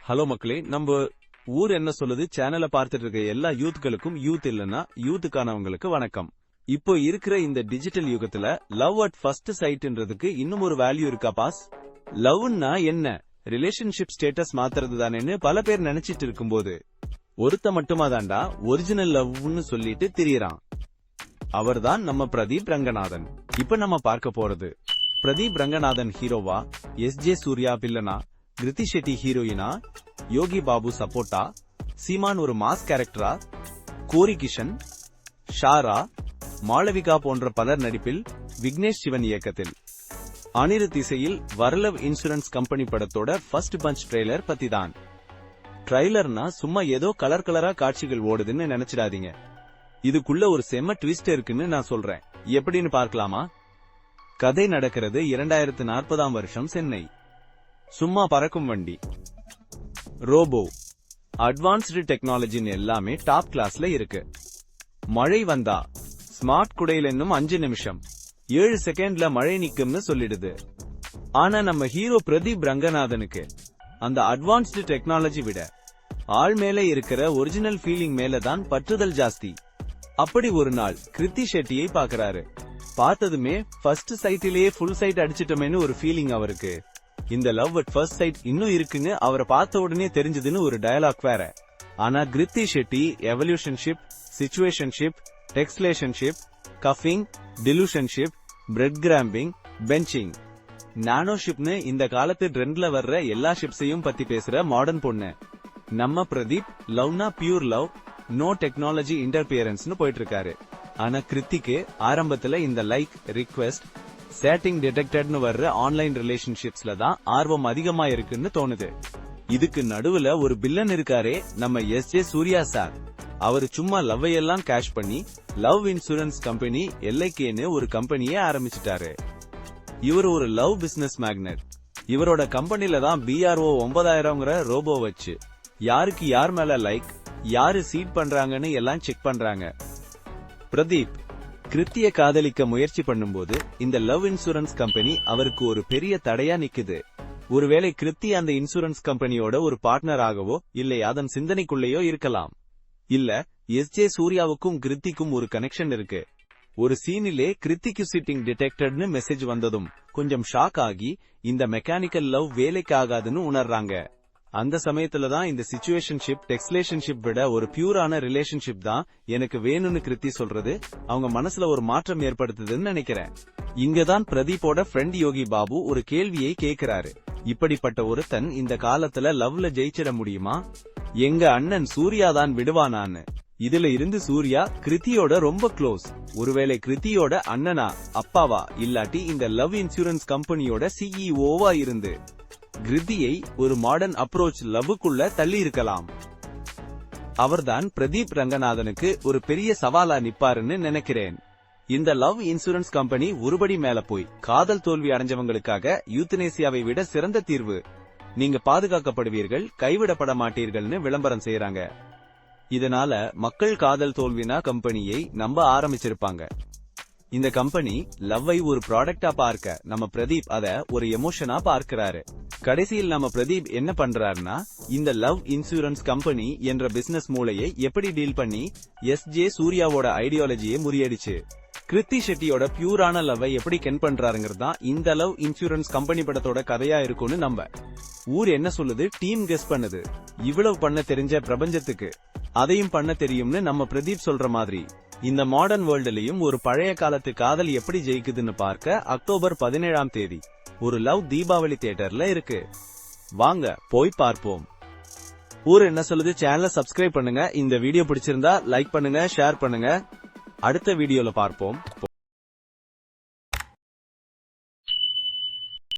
Hello மக்களே, நம்ம ஊர் என்ன சொல்லுது சேனலை பார்த்துட்டு இருக்க எல்லா யூத்களுக்கும், யூத் இல்லனா யூத்துக்கானவங்களுக்கு வணக்கம். இப்போ இருக்கிற இந்த டிஜிட்டல் யுகத்துல லவ் அட் ஃபர்ஸ்ட் சைட்ன்றதுக்கு இன்னும் ஒரு வேல்யூ இருக்கா பாஸ்? லவ்னா என்ன? ரிலேஷன்ஷிப் ஸ்டேட்டஸ் மாத்துறது தானேன்னு பல பேர் நினைச்சிட்டு இருக்கும்போது ஒருத்த மட்டுமா தாண்டா ஒரிஜினல் லவ்னு சொல்லிட்டு திரியறான். அவர்தான் நம்ம பிரதீப் ரங்கநாதன். இப்ப நம்ம பார்க்க போறது, பிரதீப் ரங்கநாதன் ஹீரோவா, எஸ்.ஜே. சூர்யா வில்லனா, கிருத்தி ஷெட்டி ஹீரோயினா, யோகி பாபு சப்போட்டா, சீமான் ஒரு மாஸ் கேரக்டரா, கோரி கிஷன், ஷாரா, மாளவிகா போன்ற பலர் நடிப்பில், விக்னேஷ் சிவன் இயக்கத்தில் அனிருத் இசையில் வரலவ் இன்சூரன்ஸ் கம்பெனி படத்தோட ஃபர்ஸ்ட் பஞ்ச் ட்ரெய்லர் பத்தி தான். ட்ரெய்லர்னா சும்மா ஏதோ கலர் கலரா காட்சிகள் ஓடுதுன்னு நினைச்சிடாதீங்க. இதுக்குள்ள ஒரு செம்ம ட்விஸ்ட் இருக்குன்னு நான் சொல்றேன். எப்படின்னு பார்க்கலாமா? கதை நடக்கிறது 2040ஆம் வருஷம் சென்னை. சும்மா பறக்கும் வண்டி, ரோபோ, அட்வான்ஸ்டு டெக்னாலஜின்னு எல்லாமே டாப் கிளாஸ்ல இருக்கு. மழை வந்தா ஸ்மார்ட் குடையில் என்னும் 5 நிமிஷம் 7 செகண்ட்ல மழை நிக்கும்னு சொல்லிடுது. ஆனா நம்ம ஹீரோ பிரதீப் ரங்கநாதனுக்கு அந்த அட்வான்ஸ்டு டெக்னாலஜி விட ஆள் மேல இருக்கிற ஒரிஜினல் ஃபீலிங் மேலதான் பற்றுதல் ஜாஸ்தி. அப்படி ஒரு நாள் கிருத்தி ஷெட்டியை பாக்குறாரு. பார்த்ததுமே ஃபர்ஸ்ட் சைட்டிலேயே ஃபுல் சைட் அடிச்சிட்டோமேனு ஒரு ஃபீலிங் அவருக்கு. இந்த லவ் அட் ஃபர்ஸ்ட் சைட் இன்னும் இருக்குன்னு அவரை பார்த்த உடனே தெரிஞ்சதுன்னு ஒரு டயலாக் வேற. ஆனா Kriti Shetty எவல்யூஷன்ஷிப், situationship, டெக்ஸ்லேஷன்ஷிப், கஃபிங், டிலூஷன்ஷிப், bread cramping, benching, நானோஷிப்னு இந்த காலத்து ட்ரெண்ட்ல வர்ற எல்லா ஷிப்ஸையும் பத்தி பேசுற மாடர்ன் பொண்ணு. நம்ம பிரதீப் லவ்னா பியூர் லவ், நோ டெக்னாலஜி இன்டர்பியரன்ஸ்னு போயிட்டு இருக்காரு. ஆனா கிருத்திக்கு ஆரம்பத்துல இந்த லைக், ரிக்வெஸ்ட், சேட்டிங் டிடெக்டட்னு வர்ற ஆன்லைன் ரிலேஷன்ஷிப்ஸ்ல தான் ஆர்வம் அதிகமா இருக்குன்னு தோணுது. இதுக்கு நடுவுல ஒரு பில்லன் இருக்காரே, நம்ம எஸ்.ஜே. சூர்யா சார். அவரு சும்மா லவ்வையெல்லாம் கேஷ் பண்ணி லவ் இன்சூரன்ஸ் கம்பெனி LIKன்னு ஒரு கம்பெனியே ஆரம்பிச்சிட்டாரு. இவர் ஒரு லவ் பிசினஸ் மேக்னெட். இவரோட கம்பெனில தான் BRO 9000ங்கிற ரோபோ வச்சு யாருக்கு யார் மேல லைக், யாரு சீட் பண்றாங்கன்னு எல்லாம் செக் பண்றாங்க. பிரதீப் கிருத்திய காதலிக்க முயற்சி பண்ணும்போது இந்த லவ் இன்சூரன்ஸ் கம்பெனி அவருக்கு ஒரு பெரிய தடையா நிக்குது. ஒருவேளை கிருத்தி அந்த இன்சூரன்ஸ் கம்பெனியோட ஒரு பார்ட்னர் ஆகவோ இல்லை அதன் சிந்தனைக்குள்ளேயோ இருக்கலாம். இல்ல எஸ்.ஜே. சூர்யாவுக்கும் கிருத்திக்கும் ஒரு கனெக்ஷன் இருக்கு. ஒரு சீனிலே கிருத்திக்கு சிட்டிங் டிடெக்டட்னு மெசேஜ் வந்ததும் கொஞ்சம் ஷாக் ஆகி இந்த மெக்கானிக்கல் லவ் வேலைக்கு ஆகாதுன்னு உணர்றாங்க. அந்த சமயத்துல தான் இந்த சிச்சுவேஷன்ஷிப், டெக்ஸ்லேஷன்ஷிப் விட ஒரு பியூரான ரிலேஷன்ஷிப் தான் எனக்கு வேணும்னு கிருத்தி சொல்றது அவங்க மனசுல ஒரு மாற்றம் ஏற்படுத்துதுன்னு நினைக்கிறேன். இங்கதான் பிரதீப்போட ஃப்ரெண்ட் யோகி பாபு ஒரு கேள்வியை கேக்குறாரு. இப்படிப்பட்ட ஒருத்தன் இந்த காலத்துல லவ்ல ஜெயிச்சிட முடியுமா? எங்க அண்ணன் சூர்யா தான் விடுவானான்னு. இதுல இருந்து சூர்யா கிருத்தியோட ரொம்ப க்ளோஸ். ஒருவேளை கிருத்தியோட அண்ணனா, அப்பாவா, இல்லாட்டி இந்த லவ் இன்சூரன்ஸ் கம்பெனியோட CEO-வா இருந்து கிருத்தியை ஒரு மாடர்ன் அப்ரோச் லவ்வுக்குள்ள தள்ளி இருக்கலாம். அவர்தான் பிரதீப் ரங்கநாதனுக்கு ஒரு பெரிய சவாலா நிப்பாருன்னு நினைக்கிறேன். இந்த லவ் இன்சூரன்ஸ் கம்பெனி ஒருபடி மேல போய் காதல் தோல்வி அடைஞ்சவங்களுக்காக யூத்தனேசியாவை விட சிறந்த தீர்வு, நீங்க பாதுகாக்கப்படுவீர்கள், கைவிடப்பட மாட்டீர்கள்னு விளம்பரம் செய்யறாங்க. இதனால மக்கள் காதல் தோல்வினா கம்பெனியை நம்ப ஆரம்பிச்சிருப்பாங்க. இந்த கம்பெனி லவ்வை ஒரு ப்ராடக்டா பார்க்க நம்ம பிரதீப் அத ஒரு எமோஷனா பார்க்கிறாரு. கடைசியில் நம்ம பிரதீப் என்ன பண்றாருன்னா, இந்த லவ் இன்சூரன்ஸ் கம்பெனி என்ற பிசினஸ் மூளையை எப்படி டீல் பண்ணி எஸ்.ஜே. சூர்யாவோட ஐடியாலஜியை முறியடிச்சு கிருத்தி ஷெட்டியோட பியூரான லவ்வை எப்படி கென் பண்றாருங்கிறதா இந்த லவ் இன்சூரன்ஸ் கம்பெனி படத்தோட கதையா இருக்கும்னு நம்ம ஊர் என்ன சொல்லுது, டீம் கெஸ் பண்ணுது. இவ்வளவு பண்ண தெரிஞ்ச பிரபஞ்சத்துக்கு அதையும் பண்ண தெரியும்னு நம்ம பிரதீப் சொல்ற மாதிரி இந்த மாடர்ன் வேர்ல்டுலயும் ஒரு பழைய காலத்து காதல் எப்படி ஜெயிக்குதுன்னு பார்க்க அக்டோபர் 17ஆம் தேதி ஒரு லவ் தீபாவளி தியேட்டர்ல இருக்கு. வாங்க போய் பார்ப்போம். ஊர் என்ன சொல்லுது சேனலை சப்ஸ்கிரைப் பண்ணுங்க. இந்த வீடியோ பிடிச்சிருந்தா லைக் பண்ணுங்க, ஷேர் பண்ணுங்க. அடுத்த வீடியோல பார்ப்போம்.